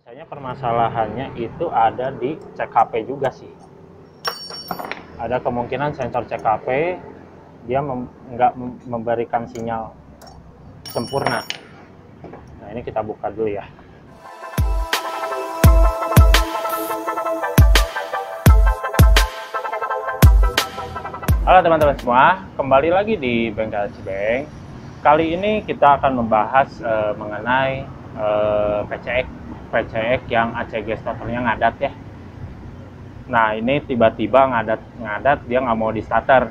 Biasanya permasalahannya itu ada di cek HP juga sih. Ada kemungkinan sensor cek HP dia nggak memberikan sinyal sempurna. Nah, ini kita buka dulu ya. Halo teman-teman semua, kembali lagi di Bengkel Cibeng. Kali ini kita akan membahas mengenai PCX yang ACG starternya ngadat ya. Nah, ini tiba-tiba ngadat dia nggak mau di starter.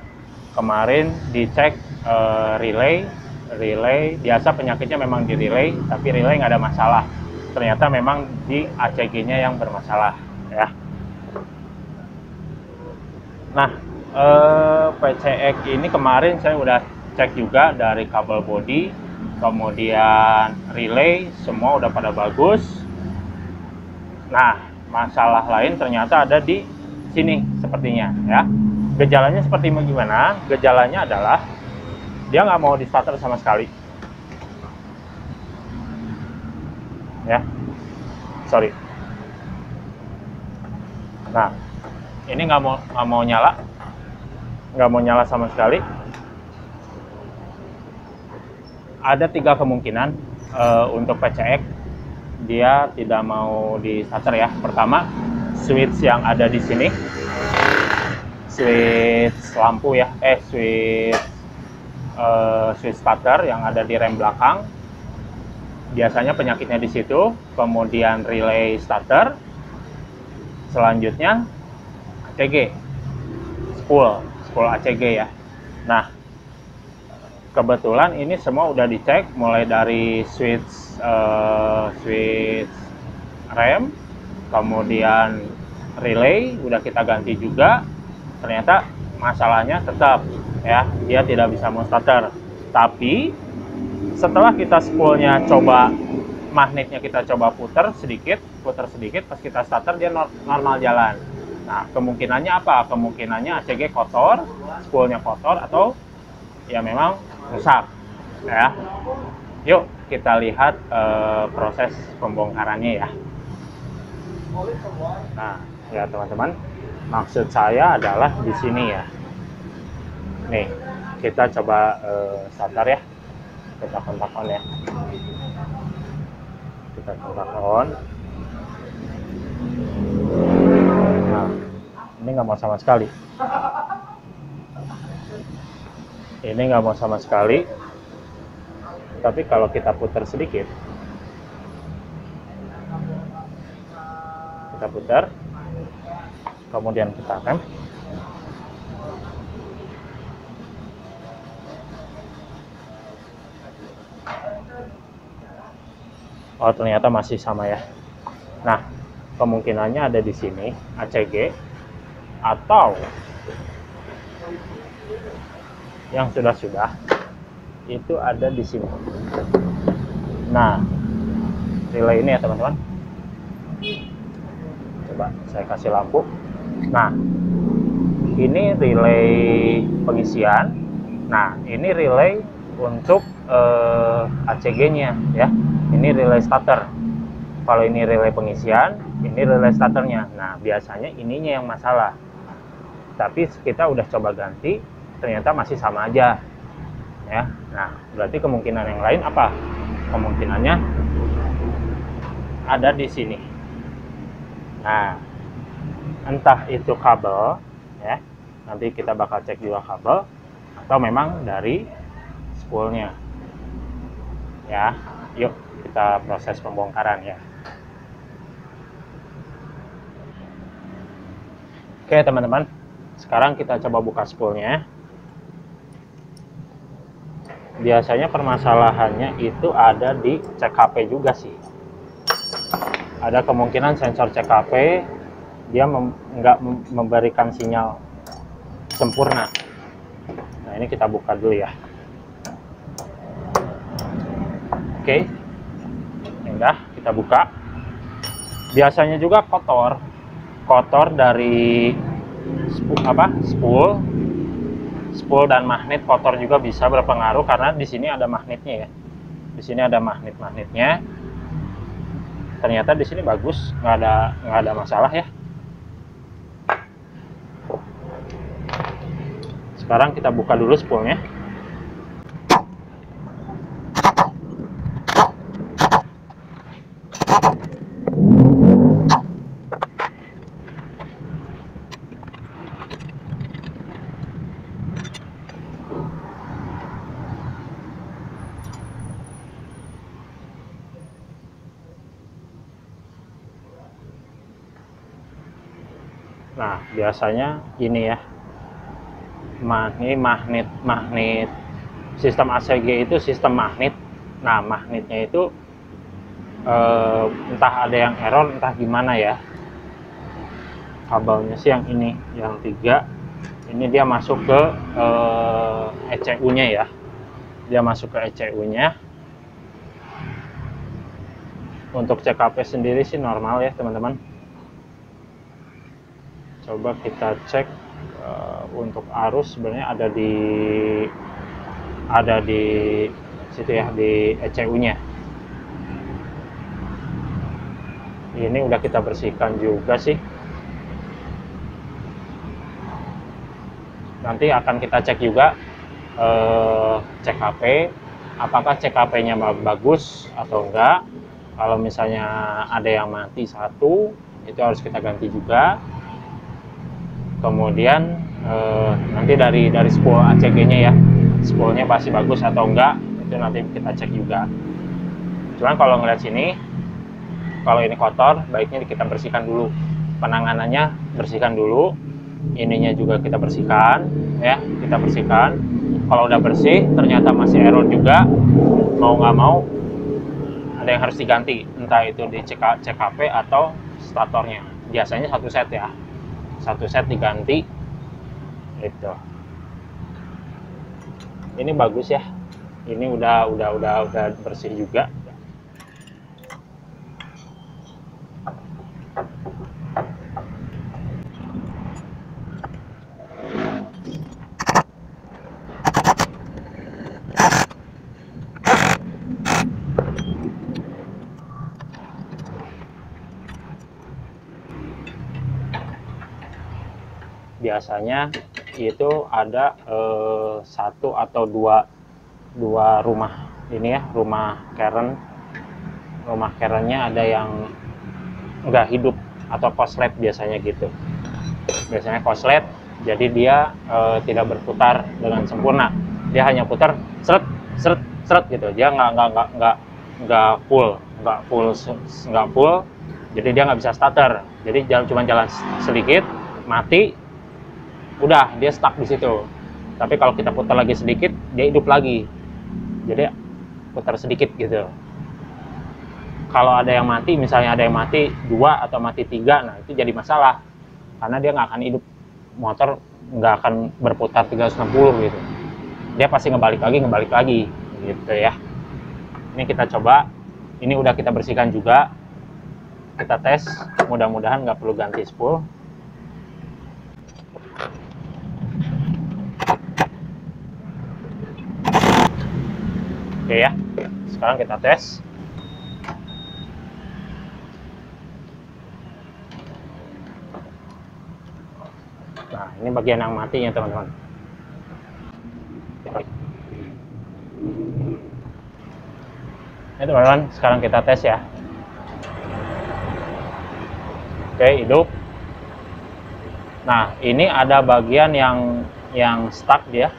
Kemarin dicek relay biasa penyakitnya memang di relay, tapi relay nggak ada masalah. Ternyata memang di ACG-nya yang bermasalah ya. Nah, PCX ini kemarin saya udah cek juga dari kabel bodi, kemudian relay, semua udah pada bagus. Nah, masalah lain ternyata ada di sini sepertinya ya. Gejalanya seperti bagaimana? Gejalanya adalah dia nggak mau di starter sama sekali. Ya, sorry. Nah, ini nggak mau nyala sama sekali. Ada 3 kemungkinan untuk PCX dia tidak mau di starter ya. Pertama, switch yang ada di sini, switch lampu ya, switch starter yang ada di rem belakang. Biasanya penyakitnya di situ. Kemudian relay starter, selanjutnya ACG, spool ACG ya. Nah, kebetulan ini semua udah dicek, mulai dari switch rem, kemudian relay udah kita ganti juga. Ternyata masalahnya tetap ya, dia tidak bisa mau starter. Tapi setelah kita spoolnya coba, magnetnya kita coba putar sedikit, pas kita starter dia normal jalan. Nah, kemungkinannya apa? Kemungkinannya ACG kotor, spoolnya kotor, atau ya memang rusak ya. Yuk kita lihat proses pembongkarannya ya. Nah ya teman-teman, maksud saya adalah di sini ya. Nih kita coba starter ya, kita kontak on ya, kita kontak on. Nah, ini nggak mau sama sekali. Ini nggak mau sama sekali. Tapi kalau kita putar sedikit, kita putar, kemudian kita rem. Oh, ternyata masih sama ya. Nah, kemungkinannya ada di sini ACG, atau yang sudah itu ada di sini. Nah, relay ini ya teman-teman, coba saya kasih lampu. Nah, ini relay pengisian. Nah, ini relay untuk ACG-nya ya. Ini relay starter. Kalau ini relay pengisian, ini relay starternya. Nah, biasanya ininya yang masalah. Tapi kita udah coba ganti, ternyata masih sama aja ya. Nah, berarti kemungkinan yang lain apa? Kemungkinannya ada di sini. Nah, entah itu kabel ya, nanti kita bakal cek juga kabel, atau memang dari spoolnya ya. Yuk kita proses pembongkaran ya. Oke teman-teman, sekarang kita coba buka spoolnya. Biasanya permasalahannya itu ada di cek HP juga sih. Ada kemungkinan sensor cek HP dia nggak memberikan sinyal sempurna. Nah, ini kita buka dulu ya. Oke, udah kita buka. Biasanya juga kotor dari spool dan magnet kotor juga bisa berpengaruh, karena di sini ada magnetnya ya. Di sini ada magnetnya. ternyata di sini bagus, nggak ada masalah ya. Sekarang kita buka dulu spoolnya. Nah, biasanya ini ya, magnet sistem ACG itu sistem magnet. Nah, magnetnya itu entah ada yang error, entah gimana ya. Kabelnya sih yang ini, yang 3 ini dia masuk ke ECU-nya ya. Dia masuk ke ECU-nya. Untuk CKP sendiri sih normal ya, teman-teman. Coba kita cek untuk arus, sebenarnya ada di situ ya, di ECU-nya. Ini udah kita bersihkan juga sih. Nanti akan kita cek juga CKP, apakah CKP-nya bagus atau enggak. Kalau misalnya ada yang mati satu, itu harus kita ganti juga. Kemudian nanti dari spool ACG-nya ya, spoolnya masih bagus atau enggak, itu nanti kita cek juga. Cuman kalau ngeliat sini, kalau ini kotor, baiknya kita bersihkan dulu. Penanganannya bersihkan dulu, ininya juga kita bersihkan ya, kita bersihkan. Kalau udah bersih ternyata masih error juga, mau nggak mau ada yang harus diganti, entah itu di CKP atau statornya. Biasanya satu set ya, satu set diganti itu. Ini bagus ya, ini udah bersih juga. Biasanya itu ada satu atau dua rumah ini ya, rumah kerennya ada yang nggak hidup atau korslet biasanya gitu. Biasanya korslet, jadi dia tidak berputar dengan sempurna. Dia hanya putar seret seret seret gitu. Dia nggak full. Jadi dia nggak bisa starter. Jadi cuma jalan sedikit, mati. Udah, dia stuck di situ. Tapi kalau kita putar lagi sedikit, dia hidup lagi. Jadi putar sedikit gitu. Kalau ada yang mati, misalnya ada yang mati 2 atau mati 3, nah itu jadi masalah. Karena dia nggak akan hidup, motor nggak akan berputar 360 gitu. Dia pasti ngebalik lagi gitu ya. Ini kita coba. Ini udah kita bersihkan juga. Kita tes, mudah-mudahan nggak perlu ganti spool. Oke ya, sekarang kita tes. Nah, ini bagian yang matinya teman-teman. Ini teman-teman, sekarang kita tes ya. Oke, hidup. Nah, ini ada bagian yang stuck dia.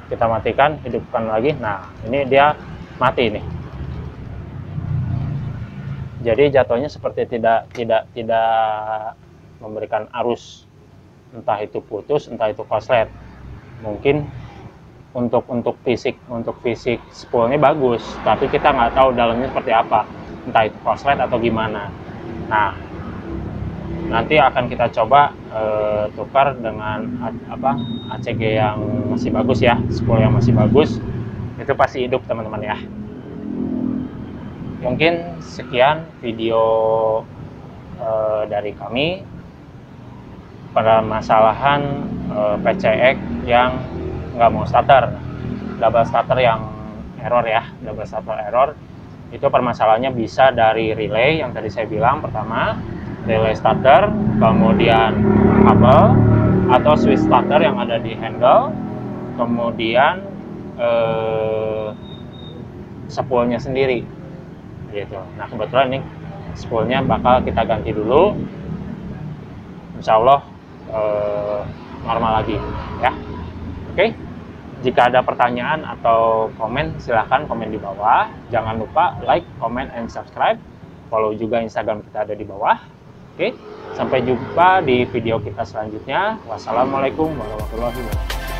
Kita matikan, hidupkan lagi. Nah, ini dia mati nih. Jadi jatuhnya seperti tidak memberikan arus, entah itu putus, entah itu korslet. Mungkin untuk fisik spoolnya bagus, tapi kita nggak tahu dalamnya seperti apa, entah itu korslet atau gimana. Nah, nanti akan kita coba tukar dengan ACG yang masih bagus ya, spool yang masih bagus, itu pasti hidup teman-teman ya. Mungkin sekian video dari kami pada masalahan PCX yang nggak mau starter, double starter yang error ya, double starter error. Itu permasalahannya bisa dari relay yang tadi saya bilang, pertama relay starter, kemudian kabel atau switch starter yang ada di handle, kemudian spoolnya sendiri gitu. Nah kebetulan ini spoolnya bakal kita ganti dulu, insya Allah normal lagi ya. Oke, jika ada pertanyaan atau komen silahkan komen di bawah. Jangan lupa like, comment, and subscribe. Follow juga Instagram kita ada di bawah. Oke, sampai jumpa di video kita selanjutnya. Wassalamualaikum warahmatullahi wabarakatuh.